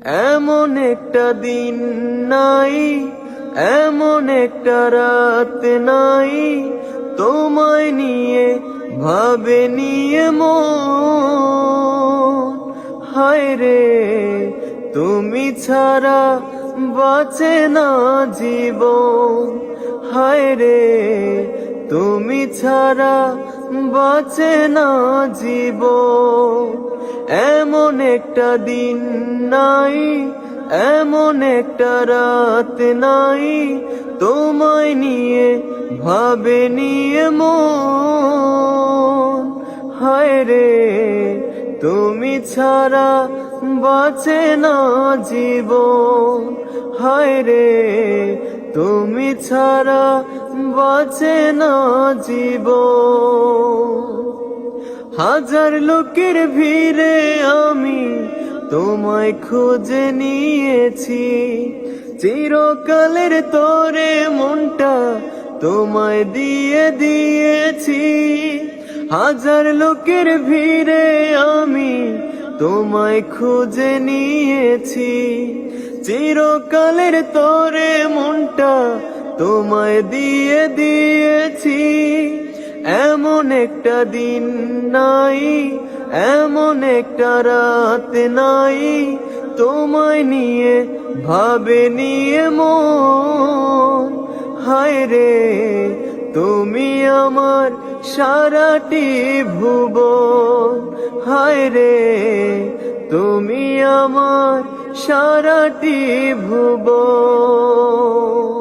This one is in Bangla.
এমন একটা দিন নাই, এমন একটা রাত নাই, তোমায় নিয়ে ভাবে নিয়ে মন। হায় রে, তুমি ছাড়া বাঁচে না জীবন। হায় রে, তুমি ছাড়া বাঁচে না জীবন। এমন একটা দিন নাই, এমন একটা রাত নাই, তোমায় নিয়ে ভাবে নিয়ে মন। হায় রে, তুমি ছাড়া বাঁচে না জীবন। হায় রে, তুমি ছাড়া বাঁচে না জীবন। হাজার লোকের ভিড়ে আমি তোমায় খুঁজে নিয়েছি, চিরকালের তোরে মনটা তোমায় দিয়ে দিয়েছি। হাজার লোকের ভিড়ে আমি তোমায় খুঁজে নিয়েছি, চিরকালের তোরে মনটা তোমায় দিয়ে দিয়েছি। এমন একটা দিন নাই, এমন একটা রাত নাই, তোমায় নিয়ে ভাবে নিয়ে মন। হায় রে, তুমি আমার সারাটি ভুবন। হায় রে, তুমি আমার সারাটি ভুবন।